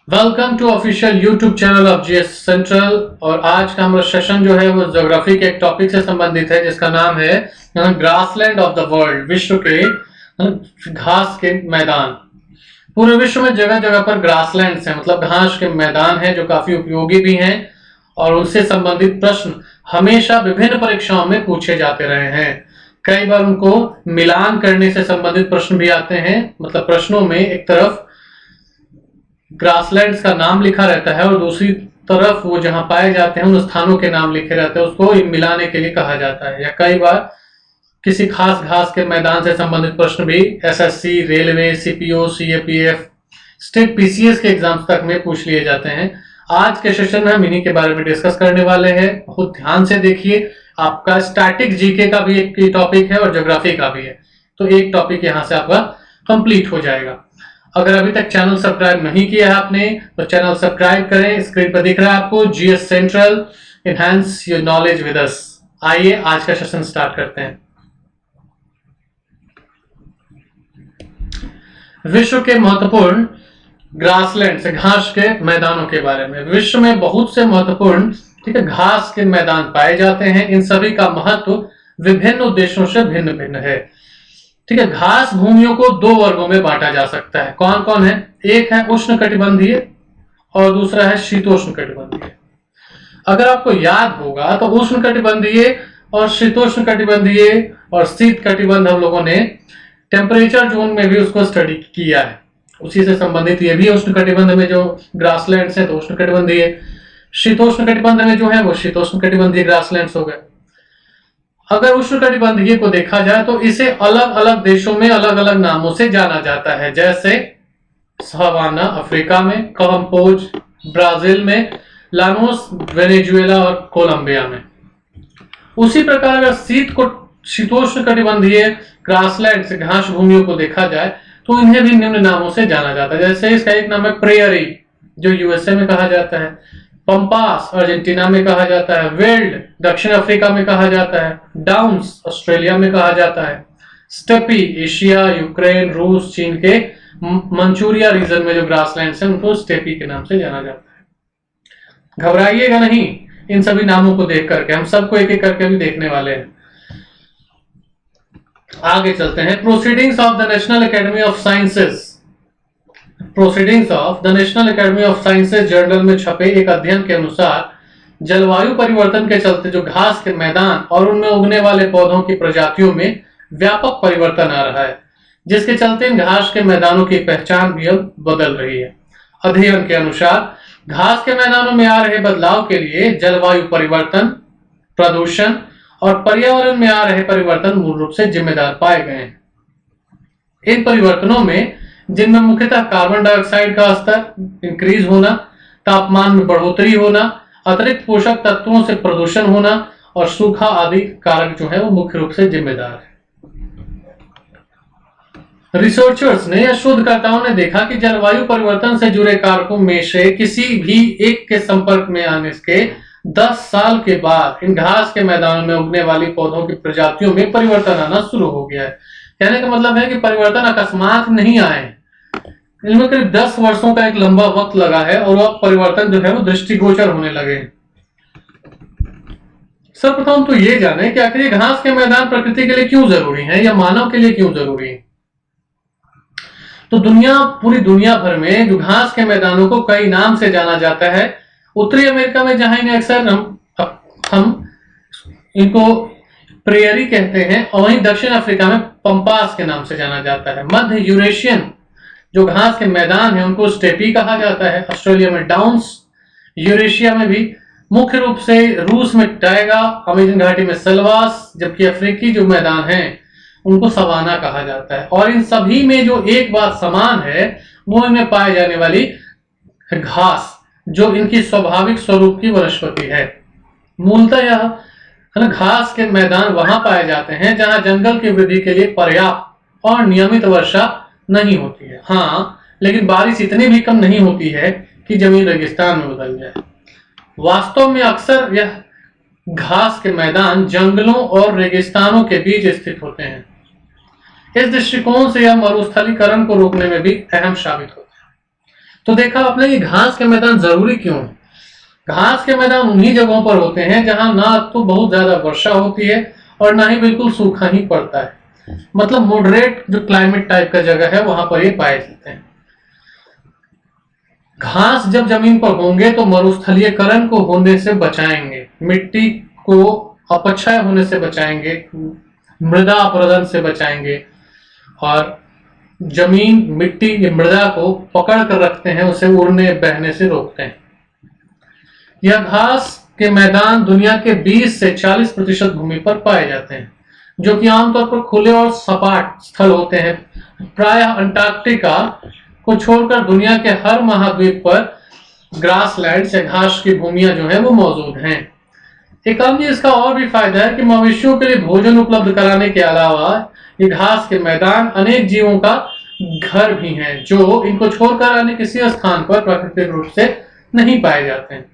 Welcome to official YouTube channel of GS Central. और आज का हमारा सेशन जो है वो ज्योग्राफी के एक टॉपिक से संबंधित है जिसका नाम है ग्रासलैंड ऑफ द वर्ल्ड। विश्व के घास के मैदान। पूरे विश्व में जगह जगह पर ग्रासलैंड्स हैं, मतलब घास के मैदान हैं जो काफी उपयोगी भी हैं और उनसे संबंधित प्रश्न हमेशा विभिन्न परीक्षाओं में पूछे जाते रहे हैं। कई बार उनको मिलान करने से संबंधित प्रश्न भी आते हैं, मतलब प्रश्नों में एक तरफ ग्रासलैंड्स का नाम लिखा रहता है और दूसरी तरफ वो जहां पाए जाते हैं उन स्थानों के नाम लिखे रहते हैं, उसको मिलाने के लिए कहा जाता है। या कई बार किसी खास घास के मैदान से संबंधित प्रश्न भी SSC, railway, CPO, CAPF, state PCS के एग्जाम्स तक में पूछ लिए जाते हैं। आज के सेशन में हम इन्हीं के बारे में डिस्कस करने वाले हैं। बहुत ध्यान से देखिए, आपका स्टैटिक जीके का भी एक टॉपिक है और ज्योग्राफी का भी है, तो एक टॉपिक यहां से आपका कंप्लीट हो जाएगा। अगर अभी तक चैनल सब्सक्राइब नहीं किया है आपने तो चैनल सब्सक्राइब करें। स्क्रीन पर दिख रहा है आपको GS central, enhance your knowledge with us. आइए आज का सेशन स्टार्ट करते हैं। विश्व के महत्वपूर्ण ग्रासलैंड से घास के मैदानों के बारे में। विश्व में बहुत से महत्वपूर्ण घास के मैदान पाए जाते हैं। इन सभी का महत्व विभिन्न उद्देश्यों से भिन्न भिन्न है। ठीक है, घास भूमियों को दो वर्गों में बांटा जा सकता है। कौन कौन है? एक है उष्ण कटिबंधीय और दूसरा है शीतोष्ण कटिबंधीय। अगर आपको याद होगा तो उष्ण कटिबंधीय और शीतोष्ण कटिबंधीय और शीत कटिबंध हम लोगों ने टेम्परेचर जोन में भी उसको स्टडी किया है। उसी से संबंधित ये भी उष्ण कटिबंध में जो ग्रासलैंड्स हैं तो उष्ण कटिबंधीय, शीतोष्ण कटिबंध में जो है वो शीतोष्ण कटिबंधीय ग्रासलैंड्स हो गए। अगर उष्णकटिबंधीय को देखा जाए तो इसे अलग अलग देशों में अलग अलग नामों से जाना जाता है, जैसे सवाना अफ्रीका में, कंपोज ब्राजील में, लानोस वेनेजुएला और कोलंबिया में। उसी प्रकार अगर शीतोष्ण कटिबंधीय ग्रासलैंड से घास भूमियों को देखा जाए तो इन्हें भी निम्न नामों से जाना जाता है। जैसे इसका एक नाम है प्रेयरी जो यूएसए में कहा जाता है, पंपास अर्जेंटीना में कहा जाता है, वेल्ड दक्षिण अफ्रीका में कहा जाता है, डाउन्स ऑस्ट्रेलिया में कहा जाता है, स्टेपी एशिया, यूक्रेन, रूस, चीन के मंचूरिया रीजन में जो ग्रासलैंड्स हैं उनको स्टेपी के नाम से जाना जाता है। घबराइएगा नहीं इन सभी नामों को देख करके, हम सबको एक एक करके भी देखने वाले हैं। आगे चलते हैं। Proceedings of the national academy of sciences. Proceedings of the national academy of sciences journal में छपे एक अध्ययन के अनुसार जलवायु परिवर्तन के चलते जो घास के मैदान और उनमें उगने वाले पौधों की प्रजातियों में व्यापक परिवर्तन आ रहा है, जिसके चलते इन घास के मैदानों की पहचान भी अब बदल रही है। अध्ययन के अनुसार घास के मैदानों में आ रहे बदलाव के लिए जलवायु परिवर्तन, प्रदूषण और पर्यावरण में आ रहे परिवर्तन मूल रूप से जिम्मेदार पाए गए हैं। इन परिवर्तनों में जिनमें मुख्यतः कार्बन डाइऑक्साइड का स्तर इंक्रीज होना, तापमान में बढ़ोतरी होना, अतिरिक्त पोषक तत्वों से प्रदूषण होना और सूखा आदि कारक जो है वो मुख्य रूप से जिम्मेदार है। रिसर्चर्स ने या शोधकर्ताओं ने देखा कि जलवायु परिवर्तन से जुड़े कारकों में से किसी भी एक के संपर्क में आने के 10 साल के बाद इन घास के मैदानों में उगने वाली पौधों की प्रजातियों में परिवर्तन आना शुरू हो गया है। कहने का मतलब है कि परिवर्तन अकस्मात नहीं आए, इनमें करीब 10 वर्षों का एक लंबा वक्त लगा है और वह परिवर्तन जो है वो दृष्टिगोचर होने लगे। सर्वप्रथम तो ये जाने कि आखिर ये घास के मैदान प्रकृति के लिए क्यों जरूरी है या मानव के लिए क्यों जरूरी है। तो पूरी दुनिया भर में जो घास के मैदानों को कई नाम से जाना जाता है। उत्तरी अमेरिका में जहां इन्हें अक्सर हम इनको प्रेयरी कहते हैं और वहीं दक्षिण अफ्रीका में पंपास के नाम से जाना जाता है। मध्य यूरेशियन जो घास के मैदान है उनको स्टेपी कहा जाता है। ऑस्ट्रेलिया में डाउन्स, यूरेशिया में भी मुख्य रूप से रूस में टाइगा, अमेजन घाटी में सलवास, जबकि अफ्रीकी जो मैदान हैं उनको सवाना कहा जाता है। और इन सभी में जो एक बात समान है वो इनमें पाए जाने वाली घास जो इनकी स्वाभाविक स्वरूप की वनस्पति है। मूलतः यह घास के मैदान वहां पाए जाते हैं जहां जंगल की वृद्धि के लिए पर्याप्त और नियमित वर्षा नहीं होती है। हाँ, लेकिन बारिश इतनी भी कम नहीं होती है कि जमीन रेगिस्तान में बदल जाए। वास्तव में अक्सर यह घास के मैदान जंगलों और रेगिस्तानों के बीच स्थित होते हैं। इस दृष्टिकोण से यह मरुस्थलीकरण को रोकने में भी अहम साबित होता है। तो देखा आपने कि घास के मैदान जरूरी क्यों है। घास के मैदान उन्हीं जगहों पर होते हैं जहां ना तो बहुत ज्यादा वर्षा होती है और ना ही बिल्कुल सूखा ही पड़ता है, मतलब मॉडरेट जो क्लाइमेट टाइप का जगह है वहां पर ये पाए जाते हैं। घास जब जमीन पर होंगे तो मरुस्थलीकरण को होने से बचाएंगे, मिट्टी को अपक्षय होने से बचाएंगे, मृदा अपरदन से बचाएंगे और जमीन मिट्टी मृदा को पकड़ कर रखते हैं, उसे उड़ने बहने से रोकते हैं। यह घास के मैदान दुनिया के 20 से 40% भूमि पर पाए जाते हैं, जो कि आमतौर पर खुले और सपाट स्थल होते हैं। प्रायः अंटार्कटिका को छोड़कर दुनिया के हर महाद्वीप पर ग्रासलैंड या घास की भूमियां जो है वो मौजूद हैं। एक अन्य इसका और भी फायदा है कि मवेशियों के लिए भोजन उपलब्ध कराने के अलावा ये घास के मैदान अनेक जीवों का घर भी हैं, जो इनको छोड़कर अन्य किसी स्थान पर प्राकृतिक रूप से नहीं पाए जाते हैं।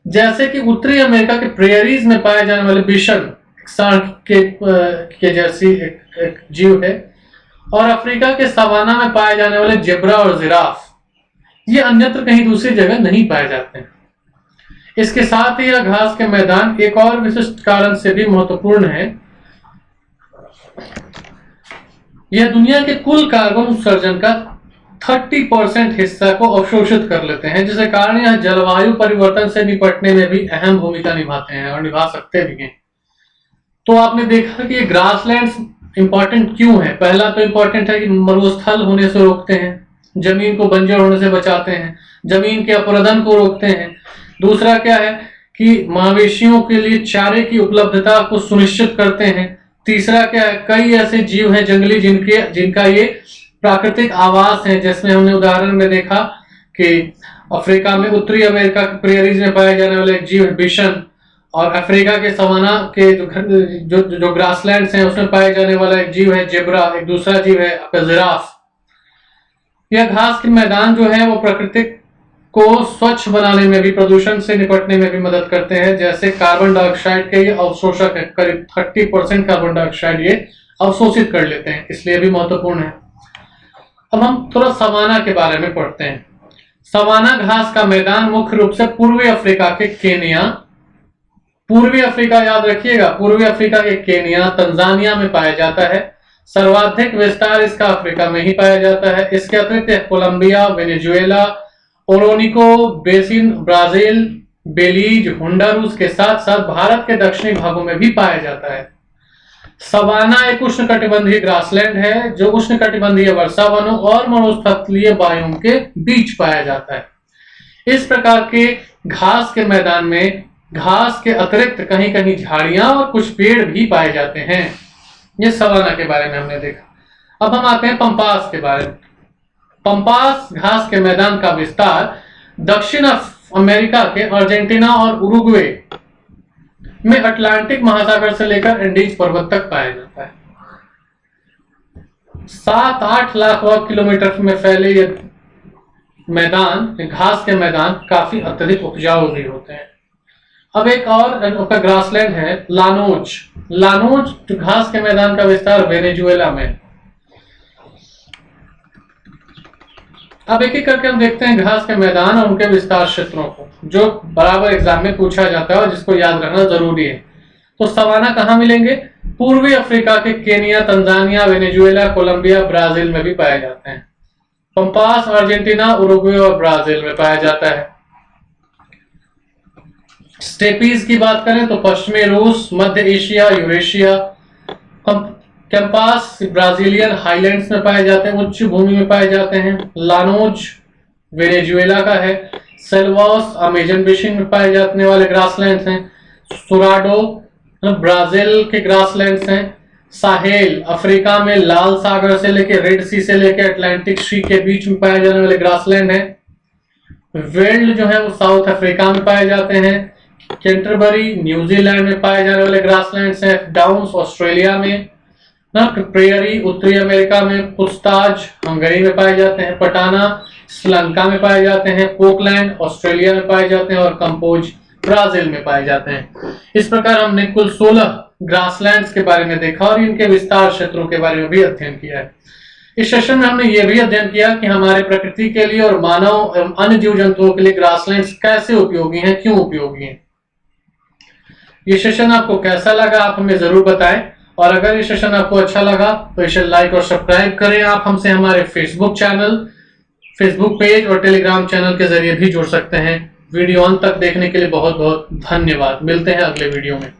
जैसे कि उत्तरी अमेरिका के प्रेयरीज में पाए जाने वाले बिशन सांड के जैसी एक जीव है, और अफ्रीका के सवाना में पाए जाने वाले जेब्रा और जिराफ, ये अन्यत्र कहीं दूसरी जगह नहीं पाए जाते हैं। इसके साथ ही यह घास के मैदान एक और विशिष्ट कारण से भी महत्वपूर्ण है। यह दुनिया के कुल कार्बन उत्सर्जन का 30% हिस्सा को अवशोषित कर लेते हैं, जिसके कारण यह जलवायु परिवर्तन से निपटने में भी अहम भूमिका निभाते हैं और निभा सकते भी हैं। तो आपने देखा कि ये ग्रासलैंड्स इंपॉर्टेंट क्यों है। पहला तो इंपॉर्टेंट है कि मरुस्थल होने से रोकते हैं, जमीन को बंजर होने से बचाते हैं, जमीन के अपरदन को रोकते हैं। दूसरा क्या है कि मवेशियों के लिए चारे की उपलब्धता को सुनिश्चित करते हैं। तीसरा क्या है, कई ऐसे जीव हैं जंगली जिनका ये प्राकृतिक आवास है, जिसमें हमने उदाहरण में देखा कि अफ्रीका में उत्तरी अमेरिका के प्रेयरीज में पाए जाने वाले एक जीव है बिशन, और अफ्रीका के सवाना के जो ग्रासलैंड्स हैं उसमें पाए जाने वाला एक जीव है जेब्रा, एक दूसरा जीव है आपका जिराफ। यह घास के मैदान जो है वो प्रकृति को स्वच्छ बनाने में भी, प्रदूषण से निपटने में भी मदद करते हैं। जैसे कार्बन डाइऑक्साइड के ये अवशोषक है, करीब 30% कार्बन डाइऑक्साइड ये अवशोषित कर लेते हैं, इसलिए भी महत्वपूर्ण है। अब हम थोड़ा सवाना के बारे में पढ़ते हैं। सवाना घास का मैदान मुख्य रूप से पूर्वी अफ्रीका के केनिया, पूर्वी अफ्रीका याद रखिएगा, पूर्वी अफ्रीका के केनिया, तंजानिया में पाया जाता है। सर्वाधिक विस्तार इसका अफ्रीका में ही पाया जाता है। इसके अतिरिक्त Colombia, Venezuela, Orinoco basin, Brazil, Belize, Honduras के साथ साथ भारत के दक्षिणी भागों में भी पाया जाता है। सवाना एक उष्णकटिबंधीय ग्रासलैंड है जो उष्णकटिबंधीय वर्षा वनों और मरुस्थलीय बायोम के बीच पाया जाता है। इस प्रकार के घास के मैदान में घास के अतिरिक्त कहीं कहीं झाड़ियां और कुछ पेड़ भी पाए जाते हैं। ये सवाना के बारे में हमने देखा। अब हम आते हैं पंपास के बारे में। पंपास घास के मैदान का विस्तार दक्षिण अमेरिका के अर्जेंटीना और उरुग्वे में अटलांटिक महासागर से लेकर एंडीज पर्वत तक पाया जाता है। 7-8 लाख वर्ग किलोमीटर में फैले ये मैदान, घास के मैदान काफी अत्यधिक उपजाऊ भी होते हैं। अब एक और ग्रासलैंड है लानोज। लानोज घास के मैदान का विस्तार वेनेजुएला में। अब एक एक करके हम देखते हैं घास के मैदान और उनके विस्तार क्षेत्रों को, जो बराबर एग्जाम में पूछा जाता है और जिसको याद रखना जरूरी है। तो सवाना कहाँ मिलेंगे? पूर्वी अफ्रीका के Kenya, Tanzania, Venezuela, Colombia, Brazil में भी पाए जाते हैं। पंपास अर्जेंटीना, उरुग्वे और ब्राजील में पाया जाता है। स्टेपीज की बात करें तो पश्चिमी रूस, मध्य Asia, Eurasia. Campos Brazilian highlands में पाए जाते हैं, उच्च भूमि में पाए जाते हैं। लानोज वेनेजुएला का है। सेल्वास अमेजन बेसिन में पाए जाने वाले ग्रासलैंड्स हैं। सुराडो ब्राजील के ग्रासलैंड्स हैं। साहेल अफ्रीका में लाल सागर से लेकर रेड सी से लेकर अटलांटिक सी के बीच में पाए जाने वाले ग्रासलैंड हैं। वेल्ड जो है वो साउथ अफ्रीका में पाए जाते हैं। कैंटरबरी न्यूजीलैंड में पाए जाने वाले ग्रासलैंड्स हैं। डाउन्स ऑस्ट्रेलिया में। प्रेयरी उत्तरी अमेरिका में। पुस्ताज हंगरी में पाए जाते हैं। पटाना श्रीलंका में पाए जाते हैं। पोकलैंड ऑस्ट्रेलिया में पाए जाते हैं और कंपोज ब्राजील में पाए जाते हैं। इस प्रकार हमने कुल 16 ग्रासलैंड्स के बारे में देखा और इनके विस्तार क्षेत्रों के बारे में भी अध्ययन किया है। इस सेशन में हमने ये भी अध्ययन किया कि हमारे प्रकृति के लिए और मानव एवं अन्य जीव जंतुओं के लिए ग्रासलैंड्स कैसे उपयोगी हैं, क्यों उपयोगी हैं। ये सेशन आपको कैसा लगा आप हमें जरूर बताएं, और अगर ये सेशन आपको अच्छा लगा तो इसे लाइक और सब्सक्राइब करें। आप हमसे हमारे फेसबुक पेज और टेलीग्राम चैनल के जरिए भी जुड़ सकते हैं। वीडियो अंत तक देखने के लिए बहुत बहुत धन्यवाद। मिलते हैं अगले वीडियो में।